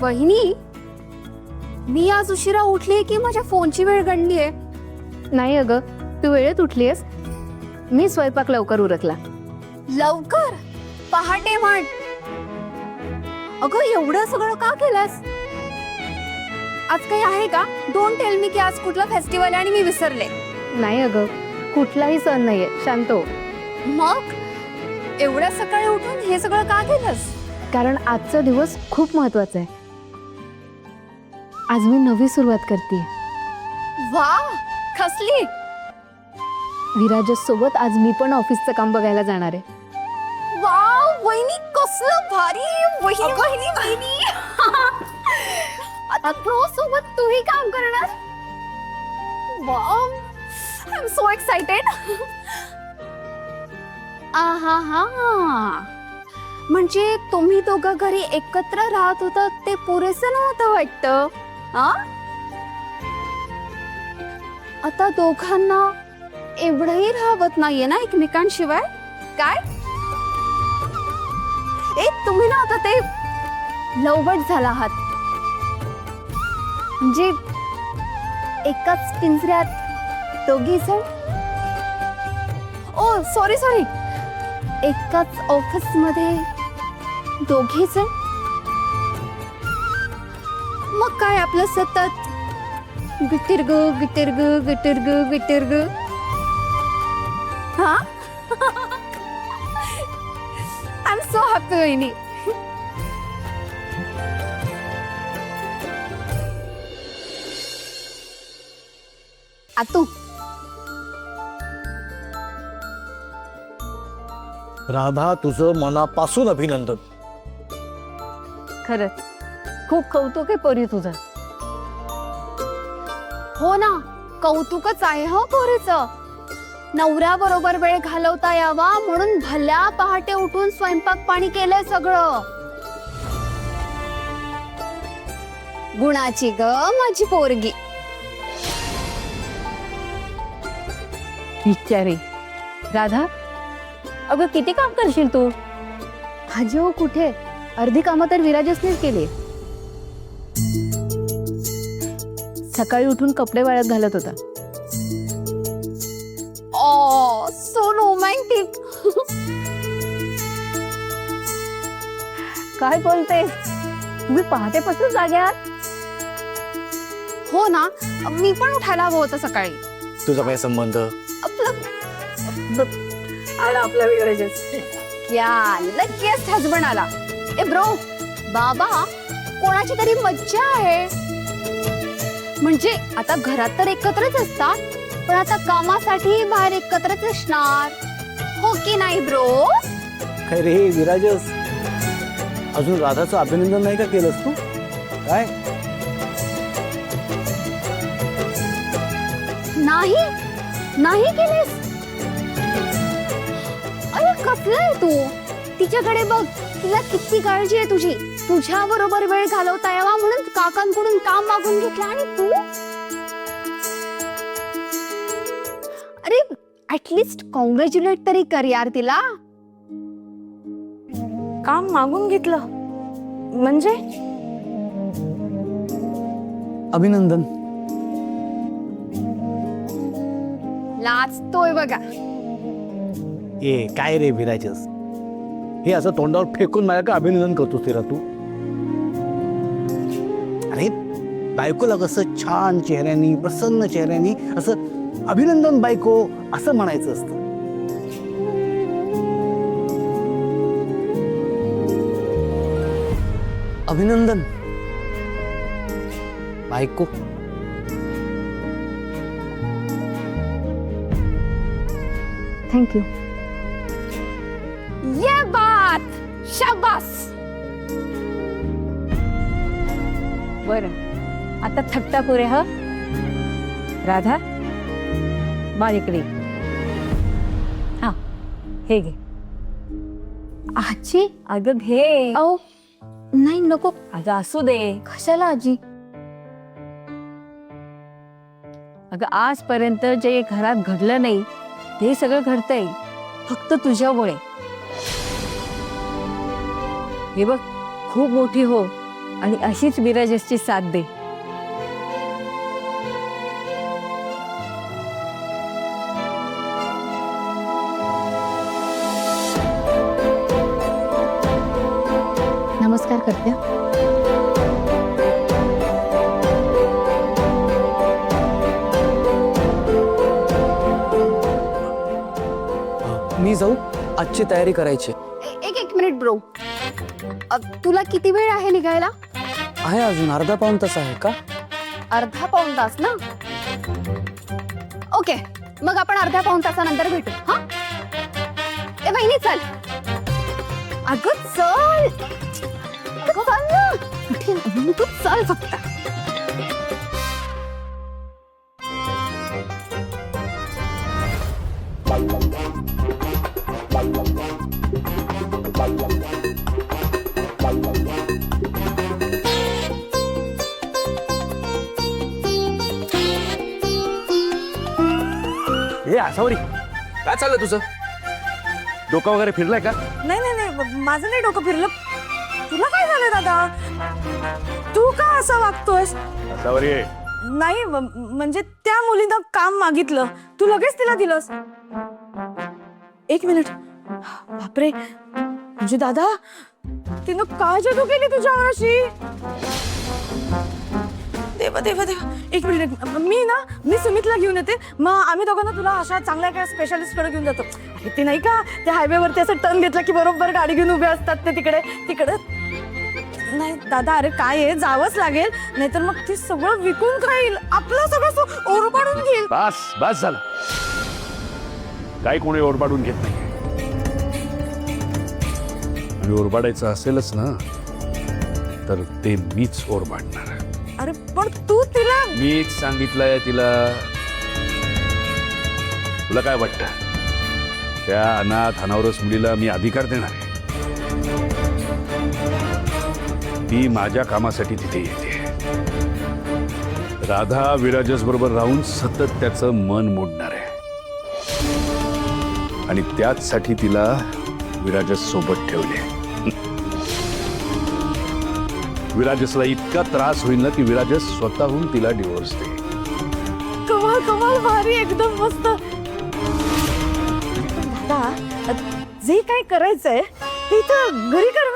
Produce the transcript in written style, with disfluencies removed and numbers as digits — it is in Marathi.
वहिनी, मी आज उशिरा उठली की माझ्या फोनची वेळ गणली आहे? नाही अगं, तू वेळेत उठलीयस. मी स्वयंपाक लवकर उरकला. लवकर? पहाटे म्हण. अगं एवढं सगळं का केलंस? आज काही आहे का? डोंट टेल मी की आज कुठला फेस्टिवल आहे आणि मी विसरले. नाही अगं, कुठलाही सण नाहीये, शांत हो. मग एवढ्या सकाळी उठून हे सगळं का केलंस? कारण आजचा दिवस खूप महत्वाचा आहे. आज मी नवी सुरुवात करते. वा, कसली? विराजस सोबत आज मी पण ऑफिसचं काम बघायला जाणार आहे. वाव, वहिनी कसलं भारी. वहिनी वहिनी वहिनी आता प्रो सोबत तूही काम करणार? Wow, I am so excited. आहा हा, म्हणजे तुम्ही दोघं घरी एकत्र राहत होता ते पुरेसं नव्हतं वाटतं. हा, आता दोघांना एवढंही राहत नाहीये ना एकमेकांशिवाय? काय ए, तुम्ही ना आता ते लवबट झाला आहात. म्हणजे एकाच पिंजऱ्यात दोघी जण. ओ सॉरी सॉरी, एकाच ऑफिस मध्ये दोघी जण. मग काय आपलं सतत गिटिरग गिटिरग गिटिरग गिटिरग. हा, आय एम सो हॅपी वहिनी. आतू, राधा, तुझं मनापासून अभिनंदन. खरंच खूप कौतुक आहे परी तुझं. हो ना, कौतुकच आहे हो पोरीचं. नवऱ्याबरोबर वेळ घालवता यावा म्हणून भल्या पहाटे उठून स्वयंपाक पाणी केलंय सगळं. गुणाची ग माझी पोरगी. विचारी राधा, अगं किती काम करशील तू? आजी हो कुठे? अर्धी कामं तर विराजसनेच केली. सकाळी उठून कपडे वाळत घालत होता. ओ सो रोमॅन्टिक. काय बोलतेस? तुम्ही पहाटेपासून जागे आहात? हो ना, मी पण उठायला हवं होतं सकाळी. तुझा काय संबंध? आला आपला विराजस. क्या लगेच हसबंड आला. ए ब्रो, बाबा कोणाची तरी मज्जा आहे. म्हणजे आता घरात तर एकत्रच असतात, पण आता कामासाठी बाहेर एकत्रच असणार, हो की नाही ब्रो? काय रे विराजस, अजून राधाचं अभिनंदन नाही का केलंस तू? काय नाही नाही केलेस? अरे कसलं आहे तू? तिच्याकडे बघ, तिला किती काळजी आहे तुझी. तुझ्या बरोबर वेळ घालवता यावा म्हणून काकांकडून काम मागून घेतलं आणि तू. अरे ऍटलिस्ट कॉंग्रॅच्युलेट तरी कर यार तिला. काम मागून घेतलं म्हणजे? अभिनंदन. लाजतोय बघा. ए काय रे विराजस, हे असं तोंडावर फेकून मला का अभिनंदन करतोस तेरा तू? अरे बायकोला कसं छान चेहऱ्यानी, प्रसन्न चेहऱ्यानी असं अभिनंदन बायको असं म्हणायचं असतं. अभिनंदन बायको. थँक्यू. ये बात, शाबास. बरं, आता थट्टा पुरे. हा राधा, बारीकडे. हा, हे घे. आजी, अगं घे. अहो नाही नको. अगं असू दे. कशाला आजी? अगं आजपर्यंत जे घरात घडलं नाही ते सगळं घडतंय फक्त तुझ्यामुळे. हे बघ, खूप मोठी हो आणि अशीच विराजसची साथ दे. नमस्कार करते. मी जाऊ, आजची तयारी करायची एक एक मिनिट ब्रो, तुला किती वेळ आहे निघायला? आहे. अजून अर्धा पाऊण तास आहे का? अर्धा पाऊण तास ना? ओके, मग आपण अर्ध्या पाऊण तासानंतर भेटू. हा ए बहिणी चल. अगं चल, अगं चल ना. कुठे आहे? तू चल फक्त. ए आसावरी, काय चाललंय तुझं? डोकं वगैरे फिरलाय का? नाही नाही नाही, माझं नाही डोकं फिरलं. तुला काय झालं दादा? तू का असं वागतोयस? आसावरी, नाही म्हणजे त्या मुलीनं काम मागितलं, तू लगेच तिला दिलंस. एक मिनिट. बापरे, म्हणजे दादा तिनं काय जादू केली तुझ्यावर अशी? देवा देवा देवा. एक मिनिट, मी सुमितला घेऊन येते, मग आम्ही दोघांना तुला अशा चांगल्या काय स्पेशालिस्ट कडे घेऊन जातो. अरे ते नाही का, त्या हायवेवरती असं टर्न घेतला की बरोबर गाडी घेऊन उभे असतात ते तिकडे तिकडे. नाही दादा, अरे काय आहे, जावंच लागेल, नाहीतर मग ती सगळं विकून खाईल, आपलं सगळं ओरबाडून घेईल. बस बस झालं. काय कोणी ओरबाडून घेत नाही. आणि ओरबाडायचं असेलच ना, तर ते मीच ओरबाडणार. अरे पण तू तिला. मीच सांगितलंय तिला. तुला काय वाटतं, त्या अनाथ अनावरस मुलीला मी अधिकार देणार आहे? ती माझ्या कामासाठी तिथे येते. राधा विराजस बरोबर राहून सतत त्याचं मन मोडणार आहे, आणि त्याचसाठी तिला विराजस सोबत ठेवले. विराजसला इतका त्रास होईल ना की विराजस स्वतःहून तिला डिवोर्स दे. कमाल कमाल, भारी, एकदम मस्त. दादा, जे काय करायचंय ते इथं घरी कर